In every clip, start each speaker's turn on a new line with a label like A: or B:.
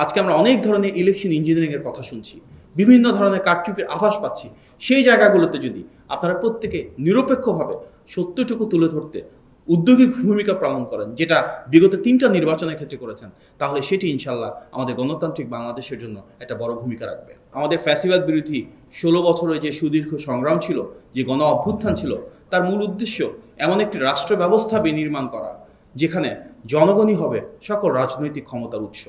A: আজকে আমরা অনেক ধরনের ইলেকশন ইঞ্জিনিয়ারিংয়ের কথা শুনছি, বিভিন্ন ধরনের কারচুপির আভাস পাচ্ছি। সেই জায়গাগুলোতে যদি আপনারা প্রত্যেকে নিরপেক্ষভাবে সত্যটুকু তুলে ধরতে উদ্যোগী ভূমিকা পালন করেন, যেটা বিগত 3টা নির্বাচনের ক্ষেত্রে করেছেন, তাহলে সেটি ইনশাল্লাহ আমাদের গণতান্ত্রিক বাংলাদেশের জন্য একটা বড় ভূমিকা রাখবে। আমাদের ফ্যাসিবাদ বিরোধী 16 বছরের যে সুদীর্ঘ সংগ্রাম ছিল, যে গণ অভ্যুত্থান ছিল, তার মূল উদ্দেশ্য এমন একটি রাষ্ট্র ব্যবস্থা বিনির্মাণ করা, যেখানে জনগণই হবে সকল রাজনৈতিক ক্ষমতার উৎস।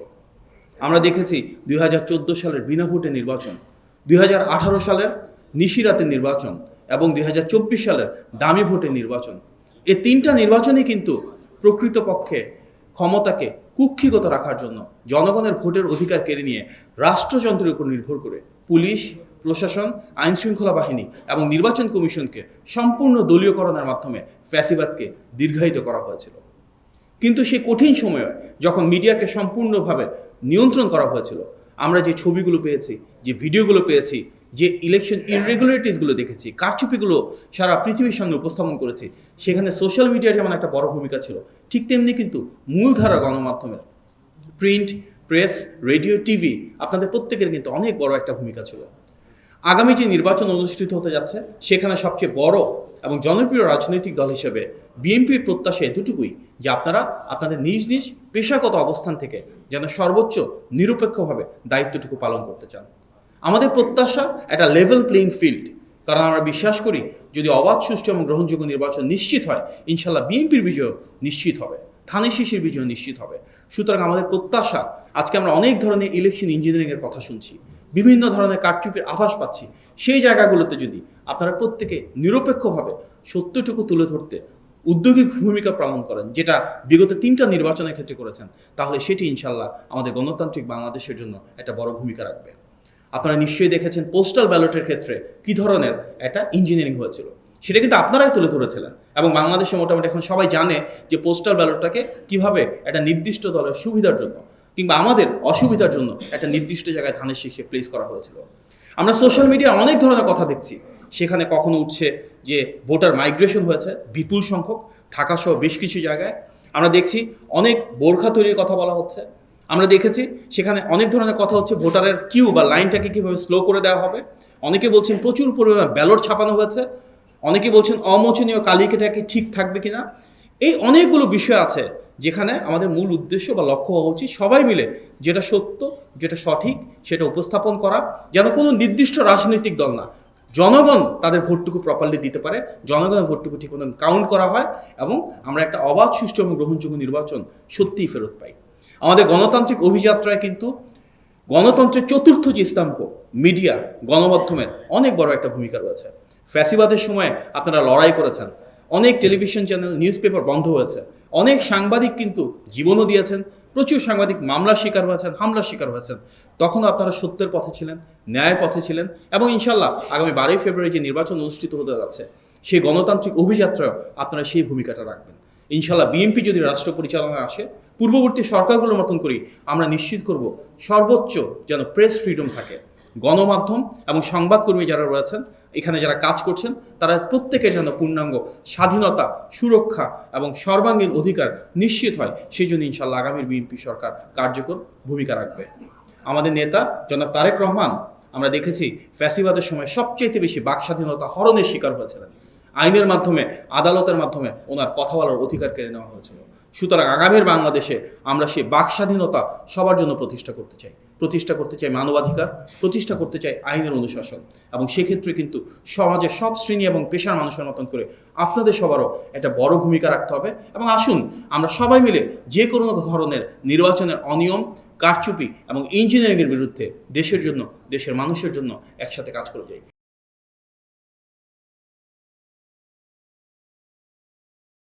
A: আমরা দেখেছি 2014 সালের বিনা ভোটে নির্বাচন, 2018 সালের নিশিরাতের নির্বাচন এবং 2024 সালের ডামি ভোটের নির্বাচন। এই 3টা নির্বাচনই কিন্তু প্রকৃতপক্ষে ক্ষমতাকে কুক্ষিগত রাখার জন্য, জনগণের ভোটের অধিকার কেড়ে নিয়ে রাষ্ট্রযন্ত্রের উপর নির্ভর করে পুলিশ, প্রশাসন, আইনশৃঙ্খলা বাহিনী এবং নির্বাচন কমিশনকে সম্পূর্ণ দলীয়করণের মাধ্যমে ফ্যাসিবাদকে দীর্ঘায়িত করা হয়েছিল। কিন্তু সেই কঠিন সময়ে যখন মিডিয়াকে সম্পূর্ণভাবে নিয়ন্ত্রণ করা হয়েছিল, আমরা যে ছবিগুলো পেয়েছি, যে ভিডিওগুলো পেয়েছি, যে ইলেকশন ইররেগুলারিটিসগুলো দেখেছি, কারচুপিগুলো সারা পৃথিবীর সামনে উপস্থাপন করেছি, সেখানে সোশ্যাল মিডিয়ার যেমন একটা বড় ভূমিকা ছিল, ঠিক তেমনি কিন্তু মূলধারা গণমাধ্যমের প্রিন্ট, প্রেস, রেডিও, টিভি আপনাদের প্রত্যেকের কিন্তু অনেক বড় একটা ভূমিকা ছিল। আগামী যে নির্বাচন অনুষ্ঠিত হতে যাচ্ছে, সেখানে সবচেয়ে বড় এবং জনপ্রিয় রাজনৈতিক দল হিসেবে বিএনপির প্রত্যাশা এতটুকুই যে আপনারা আপনাদের নিজ নিজ পেশাগত অবস্থান থেকে যেন সর্বোচ্চ নিরপেক্ষভাবে দায়িত্বটুকু পালন করতে চান। আমাদের প্রত্যাশা একটা লেভেল প্লেইং ফিল্ড, কারণ আমরা বিশ্বাস করি যদি অবাধ, সুষ্ঠু এবং গ্রহণযোগ্য নির্বাচন নিশ্চিত হয়, ইনশাল্লাহ বিএনপির বিজয় নিশ্চিত হবে, ধানের শীষের বিজয় নিশ্চিত হবে। সুতরাং আমাদের প্রত্যাশা, আজকে আমরা অনেক ধরনের ইলেকশন ইঞ্জিনিয়ারিংয়ের কথা শুনছি, বিভিন্ন ধরনের কারচুপির আভাস পাচ্ছি। সেই জায়গাগুলোতে যদি আপনারা প্রত্যেকে নিরপেক্ষভাবে সত্যটুকু তুলে ধরতে উদ্যোগী ভূমিকা পালন করেন, যেটা বিগত 3টা নির্বাচনের ক্ষেত্রে করেছেন, তাহলে সেটি ইনশাল্লাহ আমাদের গণতান্ত্রিক বাংলাদেশের জন্য একটা বড় ভূমিকা রাখবে। আপনারা নিশ্চয়ই দেখেছেন পোস্টাল ব্যালটের ক্ষেত্রে কী ধরনের একটা ইঞ্জিনিয়ারিং হয়েছিল, সেটা কিন্তু আপনারাই তুলে ধরেছিলেন। এবং বাংলাদেশে মোটামুটি এখন সবাই জানে যে পোস্টাল ব্যালটটাকে কিভাবে একটা নির্দিষ্ট দলের সুবিধার জন্য কিংবা আমাদের অসুবিধার জন্য একটা নির্দিষ্ট জায়গায় ধানের শীষে প্লেস করা হয়েছিল। আমরা সোশ্যাল মিডিয়া অনেক ধরনের কথা দেখছি, সেখানে কখনো উঠছে যে ভোটার মাইগ্রেশন হয়েছে বিপুল সংখ্যক, ঢাকাসহ বেশ কিছু জায়গায়। আমরা দেখছি অনেক বোরখা তৈরির কথা বলা হচ্ছে। আমরা দেখেছি সেখানে অনেক ধরনের কথা হচ্ছে ভোটারের কিউ বা লাইনটাকে কীভাবে স্লো করে দেওয়া হবে। অনেকে বলছেন প্রচুর পরিমাণে ব্যালট ছাপানো হয়েছে, অনেকে বলছেন অমোচনীয় কালিকাটা কি ঠিক থাকবে কিনা। এই অনেকগুলো বিষয় আছে যেখানে আমাদের মূল উদ্দেশ্য বা লক্ষ্য হওয়া উচিত সবাই মিলে যেটা সত্য, যেটা সঠিক, সেটা উপস্থাপন করা, যেন কোনো নির্দিষ্ট রাজনৈতিক দল না, জনগণ তাদের ভোটটুকু প্রপারলি দিতে পারে, জনগণের ভোটটুকু ঠিক মতন কাউন্ট করা হয় এবং আমরা একটা অবাধ, সুষ্ঠু এবং গ্রহণযোগ্য নির্বাচন সত্যিই ফেরত পাই। আমাদের গণতান্ত্রিক অভিযাত্রায় কিন্তু গণতন্ত্রের চতুর্থ যে স্তম্ভ মিডিয়া, গণমাধ্যমের অনেক বড় একটা ভূমিকা রয়েছে। ফ্যাসিবাদের সময় আপনারা লড়াই করেছেন, অনেক টেলিভিশন চ্যানেল, নিউজ পেপার বন্ধ হয়েছে, অনেক সাংবাদিক কিন্তু জীবনও দিয়েছেন, প্রচুর সাংবাদিক মামলার শিকার হয়েছেন, হামলার শিকার হয়েছেন। তখনও আপনারা সত্যের পথে ছিলেন, ন্যায়ের পথে ছিলেন এবং ইনশাল্লাহ আগামী 12ই ফেব্রুয়ারি যে নির্বাচন অনুষ্ঠিত হতে যাচ্ছে, সেই গণতান্ত্রিক অভিযাত্রায় আপনারা সেই ভূমিকাটা রাখবেন। ইনশাল্লাহ বিএনপি যদি রাষ্ট্র পরিচালনায় আসে, পূর্ববর্তী সরকারগুলোর মতন করি আমরা নিশ্চিত করব সর্বোচ্চ যেন প্রেস ফ্রিডম থাকে। গণমাধ্যম এবং সংবাদকর্মী যারা রয়েছেন, এখানে যারা কাজ করছেন, তারা প্রত্যেকে যেন পূর্ণাঙ্গ স্বাধীনতা, সুরক্ষা এবং সর্বাঙ্গীন অধিকার নিশ্চিত হয়, সেই জন্য ইনশাল্লাহ আগামীর বিএনপি সরকার কার্যকর ভূমিকা রাখবে। আমাদের নেতা জনাব তারেক রহমান, আমরা দেখেছি ফ্যাসিবাদের সময় সবচেয়ে বেশি বাক স্বাধীনতা হরণের শিকার হয়েছিলেন। আইনের মাধ্যমে, আদালতের মাধ্যমে ওনার কথা বলার অধিকার কেড়ে নেওয়া হয়েছিল। সুতরাং আগামীর বাংলাদেশে আমরা সেই বাক স্বাধীনতা সবার জন্য প্রতিষ্ঠা করতে চাই মানবাধিকার, প্রতিষ্ঠা করতে চাই আইনের অনুশাসন। এবং সেক্ষেত্রে কিন্তু সমাজের সব শ্রেণী এবং পেশার মানুষের মতন করে আপনাদের সবারও একটা বড় ভূমিকা রাখতে হবে। এবং আসুন আমরা সবাই মিলে যে কোনো ধরনের নির্বাচনের অনিয়ম, কারচুপি এবং ইঞ্জিনিয়ারিংয়ের বিরুদ্ধে দেশের জন্য, দেশের মানুষের জন্য একসাথে কাজ করে যাই।